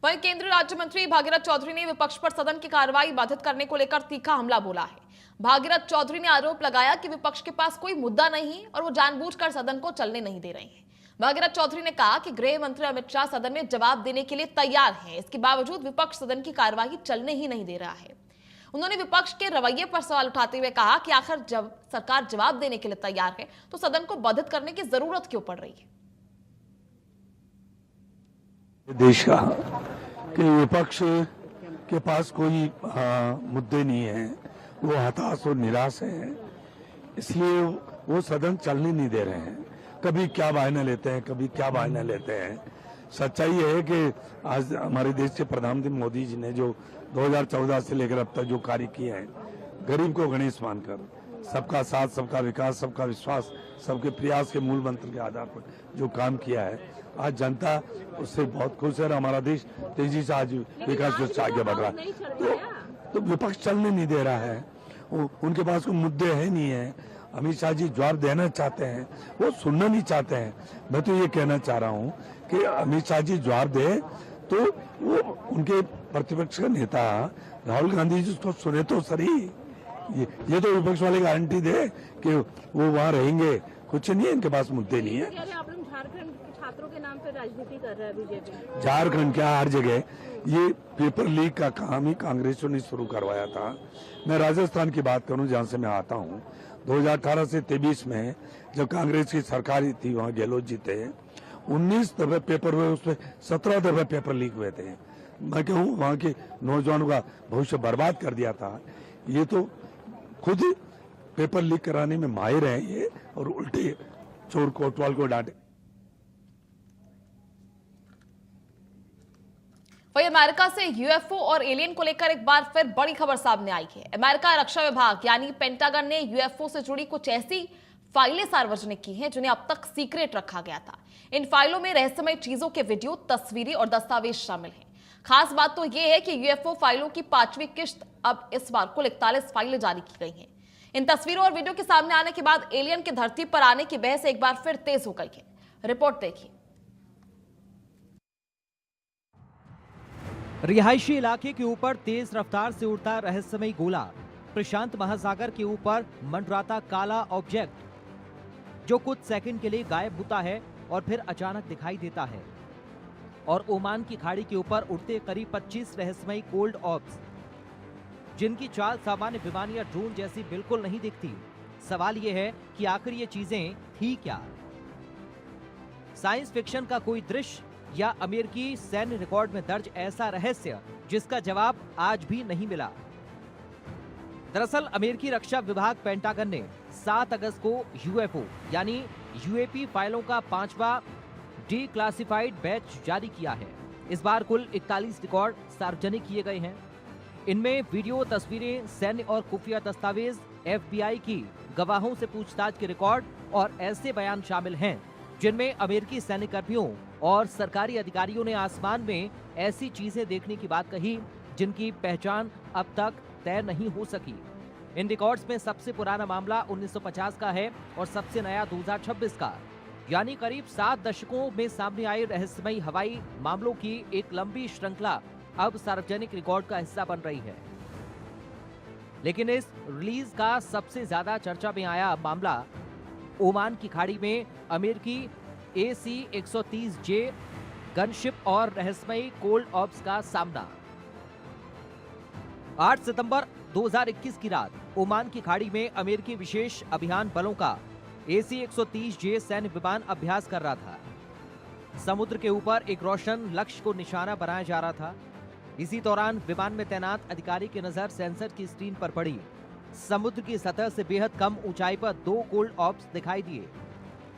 वहीं केंद्रीय राज्य मंत्री भागीरथ चौधरी ने विपक्ष पर सदन की कार्रवाई बाधित करने को लेकर तीखा हमला बोला है। भागीरथ चौधरी ने आरोप लगाया कि विपक्ष के पास कोई मुद्दा नहीं और वो जानबूझकर सदन को चलने नहीं दे रहे हैं। भागीरथ चौधरी ने कहा कि गृह मंत्री अमित शाह सदन में जवाब देने के लिए तैयार हैं, इसके बावजूद विपक्ष सदन की कार्यवाही चलने ही नहीं दे रहा है। उन्होंने विपक्ष के रवैये पर सवाल उठाते हुए कहा कि आखिर जब सरकार जवाब देने के लिए तैयार है तो सदन को बाधित करने की जरूरत क्यों पड़ रही है। देश का कि विपक्ष के पास कोई मुद्दे नहीं है, वो हताश और निराश है, इसलिए वो सदन चलने नहीं दे रहे हैं। कभी क्या बहाने लेते हैं, कभी क्या बहाने लेते हैं। सच्चाई है कि आज हमारे देश के प्रधानमंत्री मोदी जी ने जो 2014 से लेकर अब तक जो कार्य किए हैं, गरीब को गणेश मानकर सबका साथ, सबका विकास, सबका विश्वास, सबके प्रयास के मूल मंत्र के आधार पर जो काम किया है, आज जनता उससे बहुत खुश है और हमारा देश तेजी से आज विकास से आगे बढ़ रहा है। तो विपक्ष चलने नहीं दे रहा है, उनके पास कोई मुद्दे है नहीं है। अमित शाह जी जवाब देना चाहते हैं, वो सुनना नहीं चाहते हैं। मैं तो ये कहना चाह रहा हूँ कि अमित शाह जी जवाब दे तो वो उनके प्रतिपक्ष का नेता राहुल गांधी जी उसको सुने तो सही। ये तो विपक्ष वाले गारंटी दे कि वो वहाँ रहेंगे। कुछ नहीं है, इनके पास मुद्दे नहीं है। झारखंड छात्रों के नाम पे राजनीति कर रहा है बीजेपी। झारखंड क्या, हर जगह ये पेपर लीक का काम ही कांग्रेसों ने शुरू करवाया था। मैं राजस्थान की बात करूं जहां से मैं आता हूं, 2018 से 23 में जब कांग्रेस की सरकार थी, वहां गहलोत जी थे, 19 दफे पेपर हुए, उसमें 17 दफे पेपर लीक हुए थे। मैं कहूँ वहां के नौजवानों का भविष्य बर्बाद कर दिया था। ये तो खुद पेपर लीक कराने में माहिर है ये, और उल्टे चोर कोतवाल को डांटे। वहीं अमेरिका से यूएफओ और एलियन को लेकर एक बार फिर बड़ी खबर सामने आई है। अमेरिका रक्षा विभाग यानी पेंटागन ने यूएफओ से जुड़ी कुछ ऐसी फाइलें सार्वजनिक की हैं जिन्हें अब तक सीक्रेट रखा गया था। इन फाइलों में रहस्यमय चीजों के वीडियो, तस्वीरें और दस्तावेज शामिल हैं। खास बात तो यह है कि यूएफओ फाइलों की 5वीं किश्त अब इस बार कुल 41 फाइलें जारी की गई हैं। इन तस्वीरों और वीडियो के सामने आने के बाद एलियन की धरती पर आने की बहस एक बार फिर तेज हो गई है। रिपोर्ट देखिए। रिहायशी इलाके के ऊपर तेज रफ्तार से उड़ता रहस्यमयी गोला, प्रशांत महासागर के ऊपर मंडराता काला ऑब्जेक्ट जो कुछ सेकंड के लिए गायब होता है और फिर अचानक दिखाई देता है, और ओमान की खाड़ी के ऊपर उड़ते करीब 25 रहस्यमयी कोल्ड ऑब्स जिनकी चाल सामान्य विमान या ड्रोन जैसी बिल्कुल नहीं दिखती। सवाल यह है कि आखिर ये चीजें थी क्या? साइंस फिक्शन का कोई दृश्य या अमेरिकी सैन्य रिकॉर्ड में दर्ज ऐसा रहस्य जिसका जवाब आज भी नहीं मिला। दरअसल अमेरिकी रक्षा विभाग पेंटागन ने 7 अगस्त को यूएफओ यानी यूएपी फाइलों का 5वां डिक्लासिफाइड बैच जारी किया है। इस बार कुल 41 रिकॉर्ड सार्वजनिक किए गए हैं। इनमें वीडियो, तस्वीरें, सैन्य और खुफिया दस्तावेज, एफबीआई की गवाहों से पूछताछ के रिकॉर्ड और ऐसे बयान शामिल हैं जिनमें अमेरिकी सैन्य कर्मियों और सरकारी अधिकारियों ने आसमान में ऐसी चीजें देखने की बात कही जिनकी पहचान अब तक तय नहीं हो सकी। इन रिकॉर्ड्स में सबसे पुराना मामला 1950 का है और सबसे नया 2026 का, यानी करीब 7 दशकों में सामने आए रहस्यमयी हवाई मामलों की एक लंबी श्रृंखला अब सार्वजनिक रिकॉर्ड का हिस्सा बन रही है। लेकिन इस रिलीज का सबसे ज्यादा चर्चा में आया मामला ओमान की खाड़ी में अमेरिकी AC-130J गनशिप और रहस्यमयी कोल्ड ऑब्स का सामना। 8 सितंबर 2021 की रात ओमान की खाड़ी में अमेरिकी विशेष अभियान बलों का AC-130J सैन्य विमान अभ्यास कर रहा था। समुद्र के ऊपर एक रोशन लक्ष्य को निशाना बनाया जा रहा था। इसी दौरान विमान में तैनात अधिकारी की नजर सेंसर की स्क्रीन पर पड़ी। समुद्र की सतह से बेहद कम ऊंचाई पर 2 कोल्ड ऑब्स दिखाई दिए।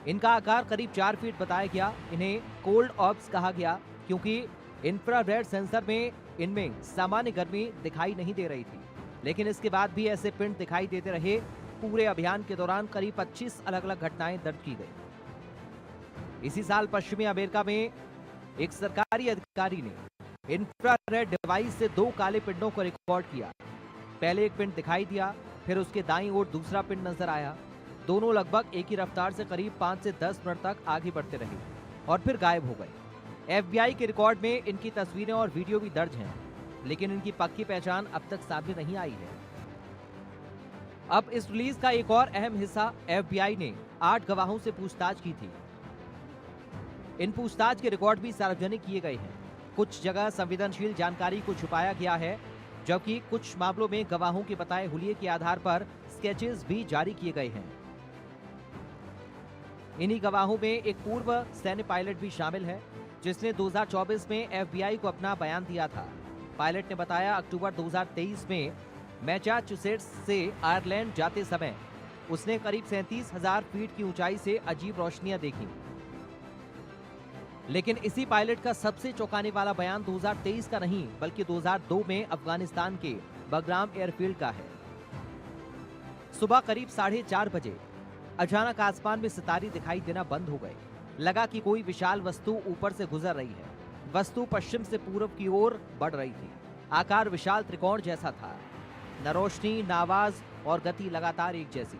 इनका आकार करीब 4 फीट बताया गया। इन्हें कोल्ड ऑब्स कहा गया क्योंकि इंफ्रारेड सेंसर में इनमें सामान्य गर्मी दिखाई नहीं दे रही थी। लेकिन इसके बाद भी ऐसे पिंड दिखाई देते रहे। पूरे अभियान के दौरान करीब 25 अलग अलग घटनाएं दर्ज की गई। इसी साल पश्चिमी अमेरिका में एक सरकारी अधिकारी ने इंफ्रारेड डिवाइस से 2 काले पिंडों को रिकॉर्ड किया। पहले एक पिंड दिखाई दिया, फिर उसके दाईं ओर दूसरा पिंड नजर आया। दोनों लगभग एक ही रफ्तार से करीब 5 से 10 मिनट तक आगे बढ़ते रहे और फिर गायब हो गए। FBI के रिकॉर्ड में इनकी तस्वीरें और वीडियो भी दर्ज हैं, लेकिन इनकी पक्की पहचान अब तक सामने नहीं आई है। अब इस रिलीज का एक और अहम हिस्सा FBI ने 8 गवाहों से पूछताछ की थी। इन पूछताछ के रिकॉर्ड भी सार्वजनिक किए गए हैं। कुछ जगह संवेदनशील जानकारी को छुपाया गया है, जबकि कुछ मामलों में गवाहों के बताए हुलिये के आधार पर स्केचेस भी जारी किए गए हैं। इन्हीं गवाहों में एक पूर्व सैन्य पायलट भी शामिल है, जिसने 2024 में FBI को अपना बयान दिया था। पायलट ने बताया, अक्टूबर 2023 में मैसाचुसेट्स से आयरलैंड जाते समय उसने करीब 37,000 फीट की ऊंचाई से अजीब रोशनियां देखी। लेकिन इसी पायलट का सबसे चौंकाने वाला बयान 2023 का नहीं, बल्कि 2002 में अफगानिस्तान के बगराम एयरफील्ड का है। सुबह करीब 4:30 बजे अचानक आसमान में सितारे दिखाई देना बंद हो गए। लगा कि कोई विशाल वस्तु ऊपर से गुजर रही है। वस्तु पश्चिम से पूर्व की ओर बढ़ रही थी। आकार विशाल त्रिकोण जैसा था। न रोशनी, न आवाज और गति लगातार एक जैसी।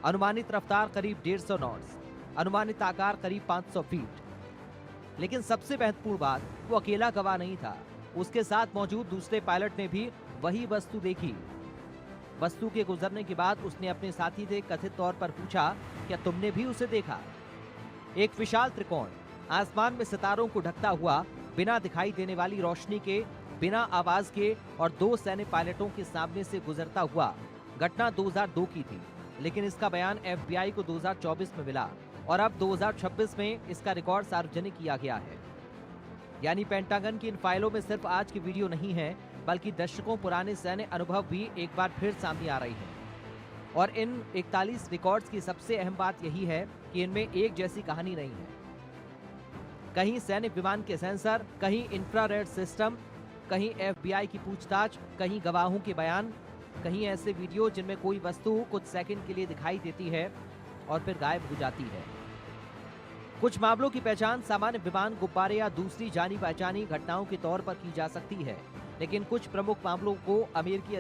अनुमानित रफ्तार करीब 150 नॉट्स, अनुमानित आकार करीब 500 फीट। लेकिन सबसे महत्वपूर्ण बात, वो अकेला गवाह नहीं था। उसके साथ मौजूद दूसरे पायलट ने भी वही वस्तु देखी। वस्तु के गुजरने के बाद उसने अपने साथी से कथित तौर पर पूछा, क्या तुमने भी उसे देखा? एक विशाल त्रिकोण आसमान में सितारों को ढकता हुआ, बिना दिखाई देने वाली रोशनी के, बिना आवाज के और 2 सैन्य पायलटों के सामने से गुजरता हुआ। घटना 2002 की थी, लेकिन इसका बयान FBI को 2024 में मिला और अब 2026 में इसका रिकॉर्ड सार्वजनिक किया गया है। यानी पेंटागन की इन फाइलों में सिर्फ आज की वीडियो नहीं है, बल्कि दशकों पुराने सैन्य अनुभव भी एक बार फिर सामने आ रही हैं। और इन 41 रिकॉर्ड्स की सबसे अहम बात यही है कि इनमें एक जैसी कहानी नहीं है। कहीं सैन्य विमान के सेंसर, कहीं इंफ्रारेड सिस्टम, कहीं FBI की पूछताछ, कहीं गवाहों के बयान, कहीं ऐसे वीडियो जिनमें कोई वस्तु कुछ सेकंड के लिए दिखाई देती है और फिर गायब हो जाती है। कुछ मामलों की पहचान सामान्य विमान, गुब्बारे या दूसरी जानी पहचानी घटनाओं के तौर पर की जा सकती है, लेकिन कुछ प्रमुख मामलों को अमेरिकी